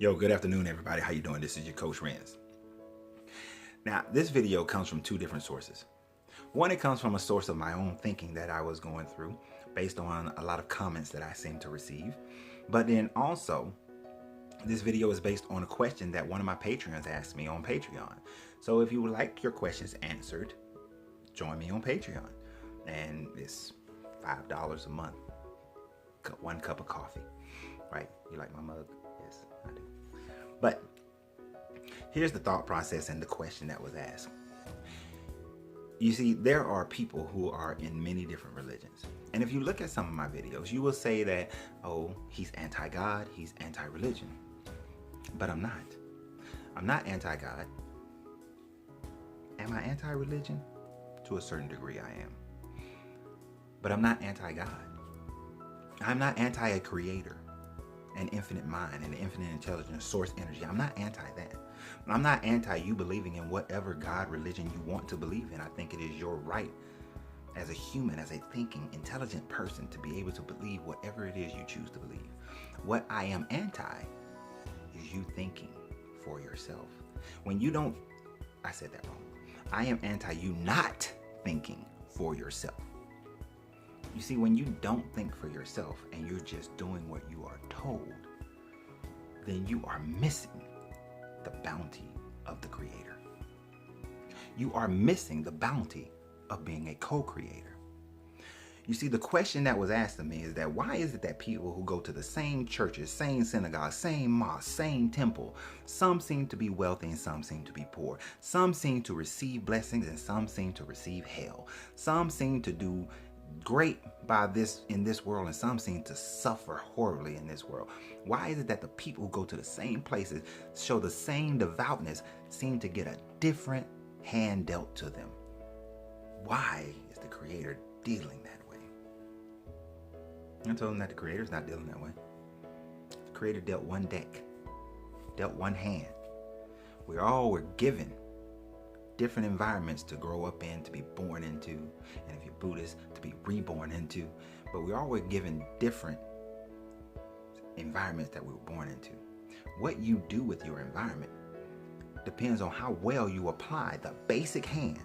Yo, good afternoon, everybody. How you doing? This is your coach Renz. Now, this video comes from two different sources. One, it comes from a source of my own thinking that I was going through based on a lot of comments that I seem to receive. But then also, this video is based on a question that one of my Patreons asked me on Patreon. So if you would like your questions answered, join me on Patreon. And it's $5 a month. One cup of coffee. Right? You like my mug? Yes, I do. But here's the thought process and the question that was asked. You see, there are people who are in many different religions. And if you look at some of my videos, you will say that, oh, he's anti-God, he's anti-religion. But I'm not. I'm not anti-God. Am I anti-religion? To a certain degree, I am. But I'm not anti-God. I'm not anti a creator, an infinite mind, an infinite intelligence, source energy. I'm not anti that. I'm not anti you believing in whatever God religion you want to believe in. I think it is your right as a human, as a thinking, intelligent person to be able to believe whatever it is you choose to believe. What I am anti is you thinking for yourself. When you don't, I said that wrong. I am anti you not thinking for yourself. You see, when you don't think for yourself and you're just doing what you are told, then you are missing the bounty of the Creator. You are missing the bounty of being a co-creator. You see, the question that was asked of me is that why is it that people who go to the same churches, same synagogues, same mosque, same temple, some seem to be wealthy and some seem to be poor. Some seem to receive blessings and some seem to receive hell. Some seem to do great by this in this world and some seem to suffer horribly in this world. Why is it that the people who go to the same places, show the same devoutness, seem to get a different hand dealt to them? Why is the Creator dealing that way? I told them that the Creator's not dealing that way. The Creator dealt one deck, dealt one hand. We all were given different environments to grow up in, to be born into, and if you're Buddhist, to be reborn into. But we all were given different environments that we were born into. What you do with your environment depends on how well you apply the basic hand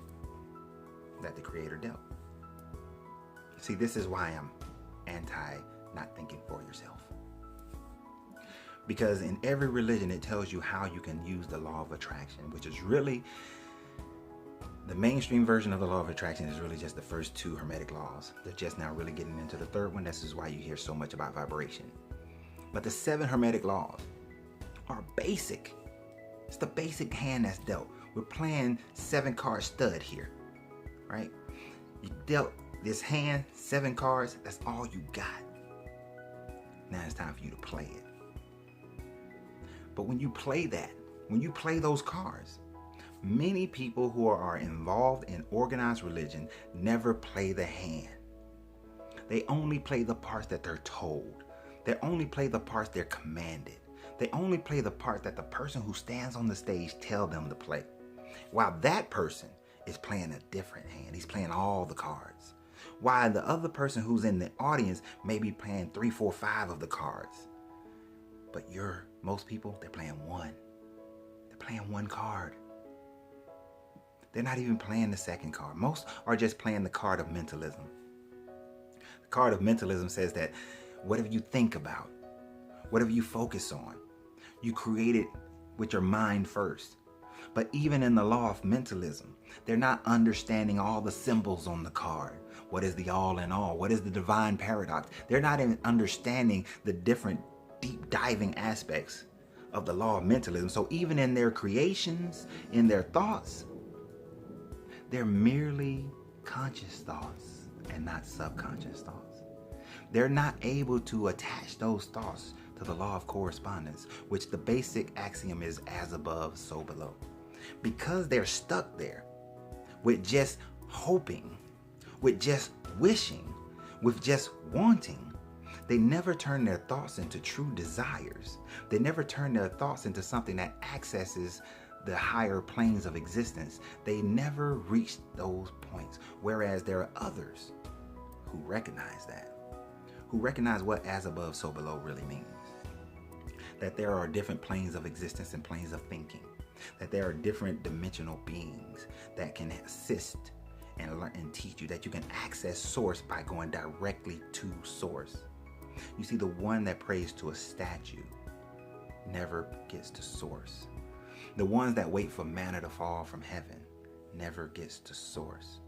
that the Creator dealt. See, this is why I'm anti not thinking for yourself. Because in every religion, it tells you how you can use the law of attraction, which is really the mainstream version of the law of attraction is really just the first two Hermetic laws. They're just now really getting into the third one. This is why you hear so much about vibration. But the 7 Hermetic laws are basic. It's the basic hand that's dealt. We're playing 7-card stud here, right? You dealt this hand, 7 cards, that's all you got. Now it's time for you to play it. But when you play that, when you play those cards, many people who are involved in organized religion never play the hand. They only play the parts that they're told. They only play the parts they're commanded. They only play the part that the person who stands on the stage tell them to play. While that person is playing a different hand. He's playing all the cards. While the other person who's in the audience may be playing 3, 4, 5 of the cards. But most people, they're playing one. They're playing one card. They're not even playing the second card. Most are just playing the card of mentalism. The card of mentalism says that whatever you think about, whatever you focus on, you create it with your mind first. But even in the law of mentalism, they're not understanding all the symbols on the card. What is the all in all? What is the divine paradox? They're not even understanding the different deep diving aspects of the law of mentalism. So even in their creations, in their thoughts, they're merely conscious thoughts and not subconscious thoughts. They're not able to attach those thoughts to the law of correspondence, which the basic axiom is as above, so below. Because they're stuck there with just hoping, with just wishing, with just wanting, they never turn their thoughts into true desires. They never turn their thoughts into something that accesses the higher planes of existence. They never reach those points. Whereas there are others who recognize that, who recognize what as above, so below really means. that there are different planes of existence and planes of thinking, that there are different dimensional beings that can assist and learn and teach you, that you can access source by going directly to source. You see, the one that prays to a statue never gets to source. The ones that wait for manna to fall from heaven never gets to source.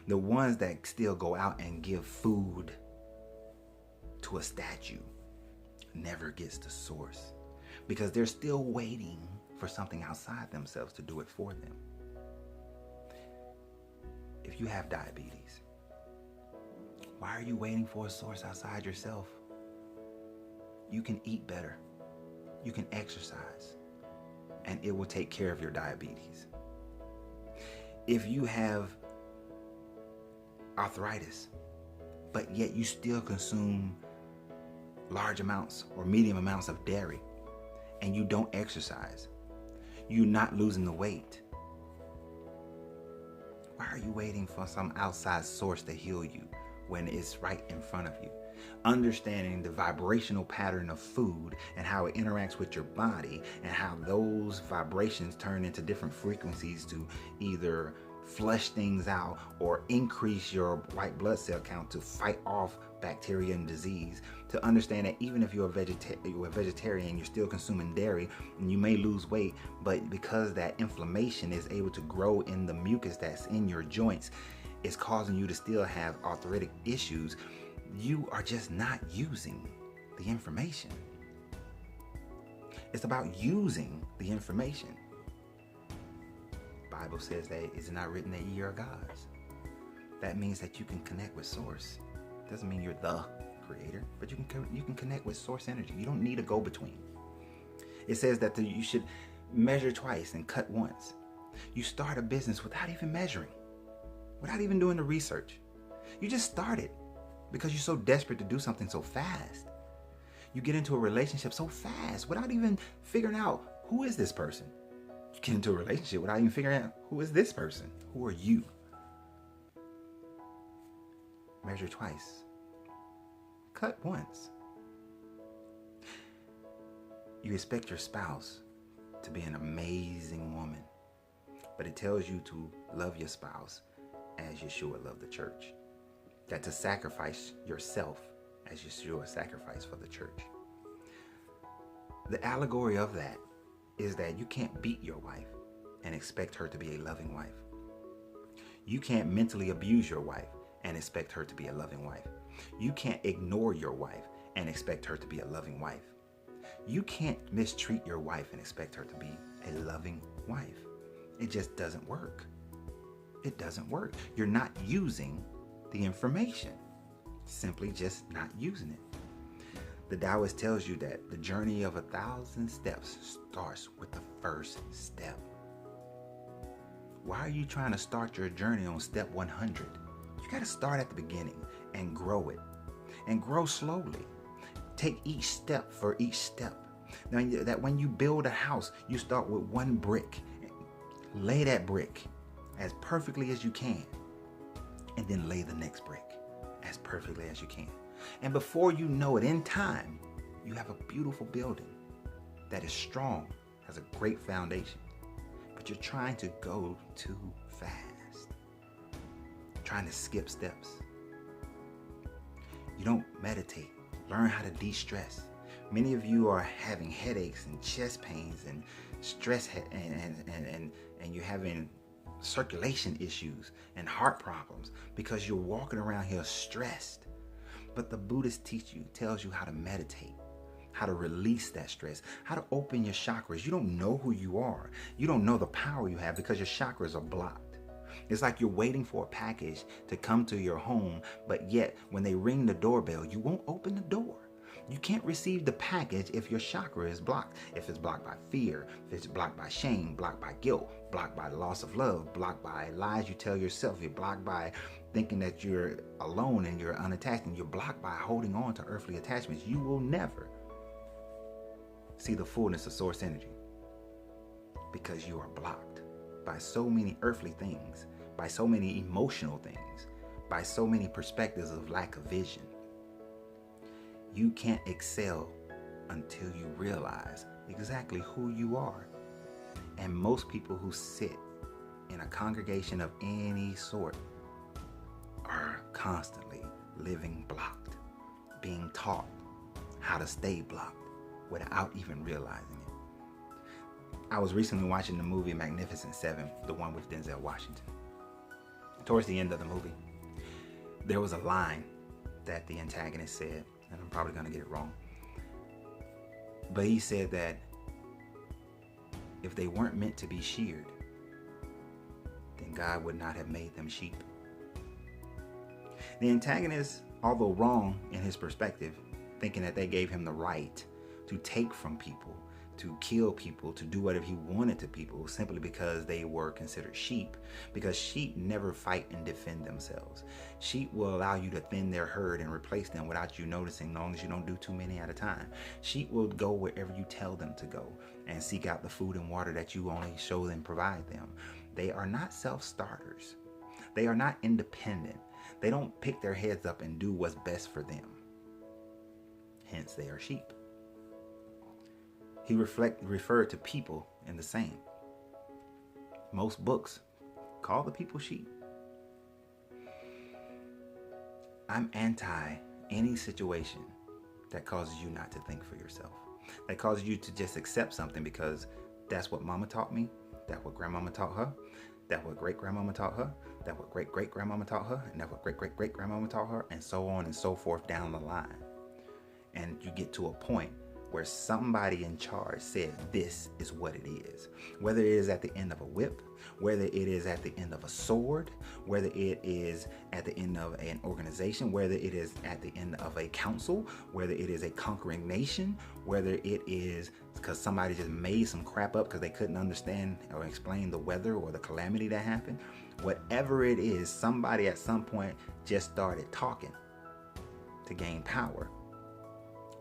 The ones that still go out and give food to a statue never gets to source, because they're still waiting for something outside themselves to do it for them. If you have diabetes, why are you waiting for a source outside yourself? You can eat better. You can exercise, and it will take care of your diabetes. If you have arthritis, but yet you still consume large amounts or medium amounts of dairy, and you don't exercise, you're not losing the weight. Why are you waiting for some outside source to heal you when it's right in front of you? Understanding the vibrational pattern of food and how it interacts with your body, and how those vibrations turn into different frequencies to either flush things out or increase your white blood cell count to fight off bacteria and disease. To understand that even if you're a vegetarian, you're still consuming dairy, and you may lose weight, but because that inflammation is able to grow in the mucus that's in your joints, it's causing you to still have arthritic issues. You are just not using the information. It's about using the information. The Bible says that it's not written that ye are gods. That means that you can connect with source. Doesn't mean you're the creator, but you can connect with source energy. You don't need a go-between. It says that you should measure twice and cut once. You start a business without even measuring, without even doing the research. You just start it because you're so desperate to do something so fast. You get into a relationship so fast without even figuring out, who is this person? You get into a relationship without even figuring out, who is this person? Who are you? Measure twice. Cut once. You expect your spouse to be an amazing woman, but it tells you to love your spouse as Yeshua loved the church. That to sacrifice yourself as Yeshua sacrificed for the church. The allegory of that is that you can't beat your wife and expect her to be a loving wife. You can't mentally abuse your wife and expect her to be a loving wife. You can't ignore your wife and expect her to be a loving wife. You can't mistreat your wife and expect her to be a loving wife. It just doesn't work. It doesn't work. You're not using the information. Simply just not using it. The Taoist tells you that the journey of 1,000 steps starts with the first step. Why are you trying to start your journey on step 100? You got to start at the beginning and grow it. And grow slowly. Take each step for each step. Now, that when you build a house, you start with one brick. Lay that brick as perfectly as you can. And then lay the next brick as perfectly as you can. And before you know it, in time, you have a beautiful building that is strong, has a great foundation. But you're trying to go too fast. Trying to skip steps. You don't meditate. Learn how to de-stress. Many of you are having headaches and chest pains and stress and you're having circulation issues and heart problems because you're walking around here stressed. But the Buddhist tells you how to meditate, how to release that stress, how to open your chakras. You don't know who you are. You don't know the power you have because your chakras are blocked. It's like you're waiting for a package to come to your home, but yet when they ring the doorbell, you won't open the door. You can't receive the package if your chakra is blocked. If it's blocked by fear, if it's blocked by shame, blocked by guilt, blocked by the loss of love, blocked by lies you tell yourself, you're blocked by thinking that you're alone and you're unattached, and you're blocked by holding on to earthly attachments, you will never see the fullness of source energy because you are blocked by so many earthly things, by so many emotional things, by so many perspectives of lack of vision. You can't excel until you realize exactly who you are. And most people who sit in a congregation of any sort are constantly living blocked, being taught how to stay blocked without even realizing it. I was recently watching the movie Magnificent Seven, the one with Denzel Washington. Towards the end of the movie, there was a line that the antagonist said, and I'm probably going to get it wrong, but he said that if they weren't meant to be sheared, then God would not have made them sheep. The antagonist, although wrong in his perspective, thinking that they gave him the right to take from people, to kill people, to do whatever he wanted to people simply because they were considered sheep, because sheep never fight and defend themselves. Sheep will allow you to thin their herd and replace them without you noticing, as long as you don't do too many at a time. Sheep will go wherever you tell them to go and seek out the food and water that you only show them, provide them. They are not self-starters. They are not independent. They don't pick their heads up and do what's best for them. Hence, they are sheep. He referred to people in the same. Most books call the people sheep. I'm anti any situation that causes you not to think for yourself, that causes you to just accept something because that's what mama taught me, that's what grandmama taught her, that's what great-grandmama taught her, that's what great-great-grandmama taught her, and that's what great-great-great-grandmama taught her, and so on and so forth down the line. And you get to a point where somebody in charge said this is what it is. Whether it is at the end of a whip, whether it is at the end of a sword, whether it is at the end of an organization, whether it is at the end of a council, whether it is a conquering nation, whether it is because somebody just made some crap up because they couldn't understand or explain the weather or the calamity that happened. Whatever it is, somebody at some point just started talking to gain power.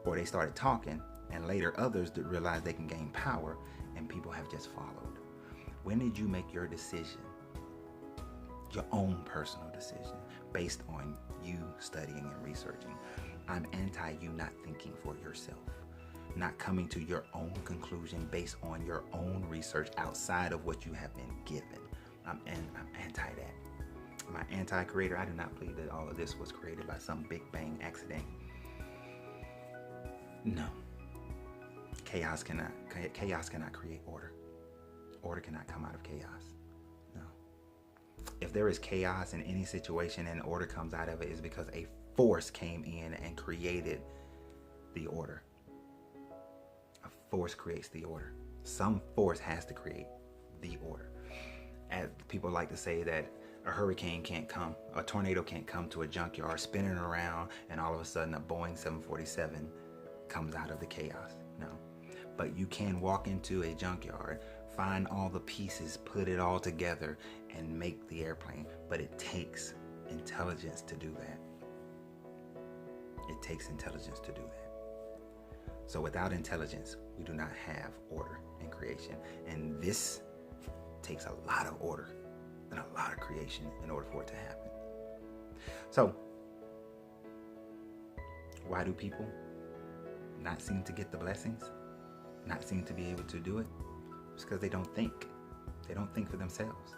Or they started talking, and later others did realize they can gain power, and people have just followed. When did you make your decision, your own personal decision, based on you studying and researching? I'm anti you not thinking for yourself, not coming to your own conclusion based on your own research outside of what you have been given. I'm anti that. Am I anti-creator? I do not believe that all of this was created by some big bang accident. No. Chaos cannot create order. Order cannot come out of chaos. No. If there is chaos in any situation and order comes out of it, it's because a force came in and created the order. A force creates the order. Some force has to create the order. As people like to say that a hurricane can't come, a tornado can't come to a junkyard spinning around and all of a sudden a Boeing 747 comes out of the chaos. No. But you can walk into a junkyard, find all the pieces, put it all together, and make the airplane. But it takes intelligence to do that. It takes intelligence to do that. So without intelligence, we do not have order in creation. And this takes a lot of order and a lot of creation in order for it to happen. So, why do people not seem to get the blessings? Not seem to be able to do it? It's because they don't think. They don't think for themselves.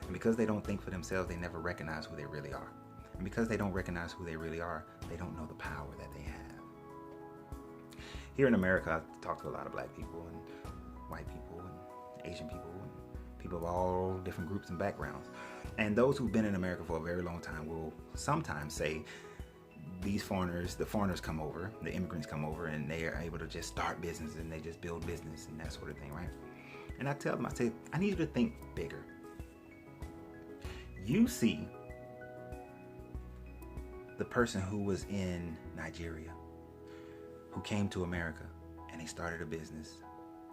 And because they don't think for themselves, they never recognize who they really are. And because they don't recognize who they really are, they don't know the power that they have. Here in America, I've talked to a lot of black people and white people and Asian people and people of all different groups and backgrounds. And those who've been in America for a very long time will sometimes say, the foreigners come over, the immigrants come over, and they are able to just start business and they just build business and that sort of thing, right? And I tell them, I say, I need you to think bigger. You see the person who was in Nigeria, who came to America and they started a business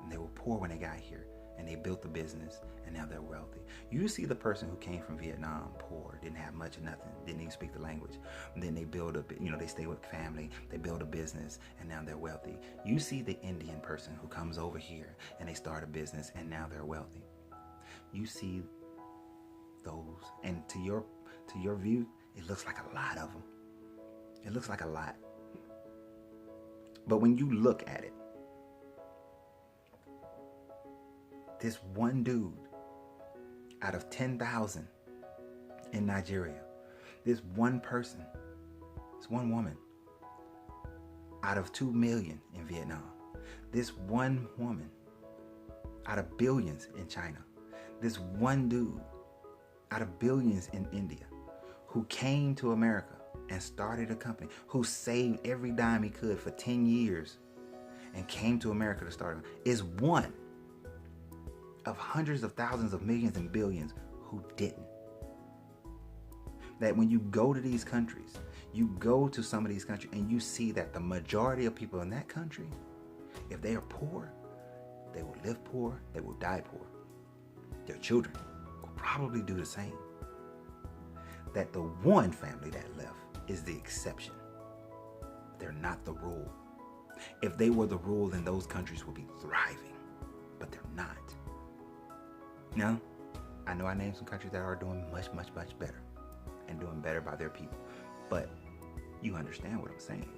and they were poor when they got here and they built the business and now they're wealthy. You see the person who came from Vietnam, poor, didn't have much or nothing, didn't even speak the language. And then they build they stay with family, they build a business and now they're wealthy. You see the Indian person who comes over here and they start a business and now they're wealthy. You see those, and to your view, it looks like a lot of them. It looks like a lot. But when you look at it, this one dude out of 10,000 in Nigeria, this one person, this one woman out of 2 million in Vietnam, this one woman out of billions in China, this one dude out of billions in India, who came to America and started a company, who saved every dime he could for 10 years and came to America to start, is one of hundreds of thousands of millions and billions who didn't. That when you go to these countries, you go to some of these countries and you see that the majority of people in that country, if they are poor, they will live poor, they will die poor. Their children will probably do the same. That the one family that left is the exception. They're not the rule. If they were the rule, then those countries would be thriving, but they're not. Now, I know I named some countries that are doing much, much, much better and doing better by their people, but you understand what I'm saying.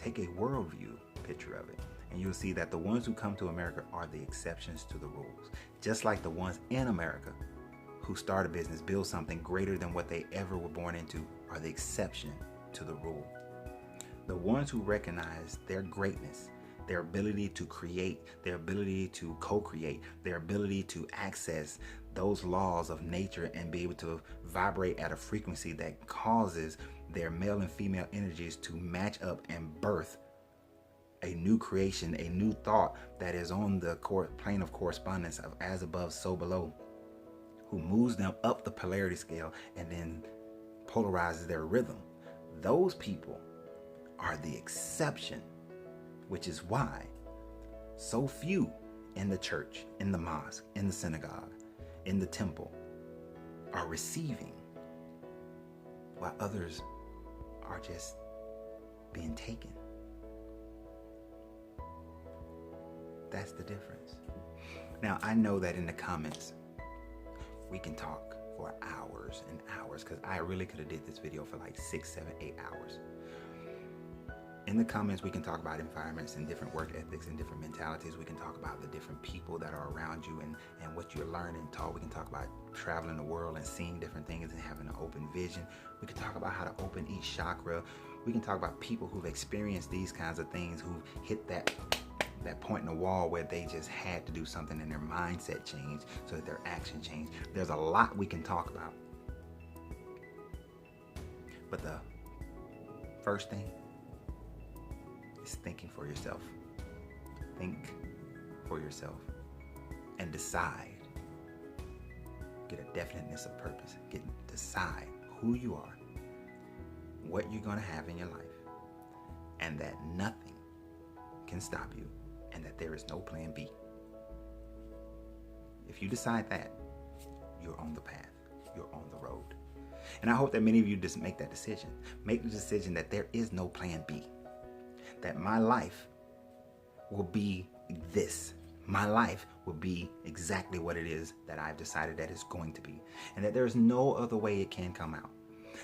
Take a worldview picture of it, and you'll see that the ones who come to America are the exceptions to the rules. Just like the ones in America who start a business, build something greater than what they ever were born into, are the exception to the rule. The ones who recognize their greatness, their ability to create, their ability to co-create, their ability to access those laws of nature and be able to vibrate at a frequency that causes their male and female energies to match up and birth a new creation, a new thought that is on the plane of correspondence of as above, so below, who moves them up the polarity scale and then polarizes their rhythm. Those people are the exception, which is why so few in the church, in the mosque, in the synagogue, in the temple are receiving, while others are just being taken. That's the difference. Now, I know that in the comments, we can talk for hours and hours, because I really could have did this video for like 6, 7, 8 hours. In the comments, we can talk about environments and different work ethics and different mentalities. We can talk about the different people that are around you and what you're learning and taught. We can talk about traveling the world and seeing different things and having an open vision. We can talk about how to open each chakra. We can talk about people who've experienced these kinds of things, who've hit that point in the wall where they just had to do something and their mindset changed so that their action changed. There's a lot we can talk about. But the first thing is thinking for yourself. Think for yourself and decide. Get a definiteness of purpose. Decide who you are, what you're going to have in your life, and that nothing can stop you, and that there is no plan B. If you decide that, you're on the path, you're on the road. And I hope that many of you just make that decision. Make the decision that there is no plan B. That my life will be this. My life will be exactly what it is that I've decided that it's going to be. And that there's no other way it can come out.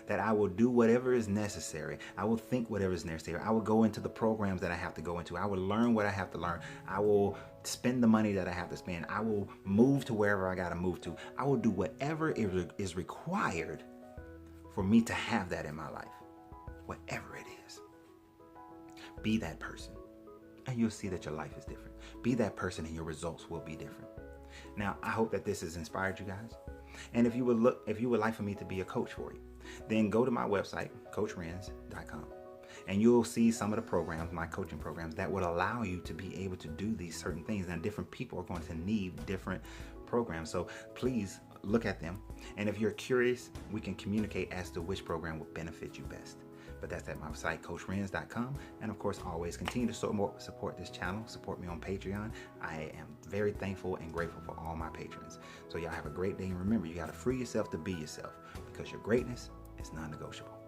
That I will do whatever is necessary. I will think whatever is necessary. I will go into the programs that I have to go into. I will learn what I have to learn. I will spend the money that I have to spend. I will move to wherever I got to move to. I will do whatever is required for me to have that in my life. Whatever it is. Be that person, and you'll see that your life is different. Be that person, and your results will be different. Now, I hope that this has inspired you guys. And if you would like for me to be a coach for you, then go to my website, coachrenz.com, and you'll see some of the programs, my coaching programs, that would allow you to be able to do these certain things. And different people are going to need different programs. So please look at them. And if you're curious, we can communicate as to which program will benefit you best. But that's at my site, coachrenz.com. And of course, always continue to support this channel. Support me on Patreon. I am very thankful and grateful for all my patrons. So y'all have a great day. And remember, you got to free yourself to be yourself, because your greatness is non-negotiable.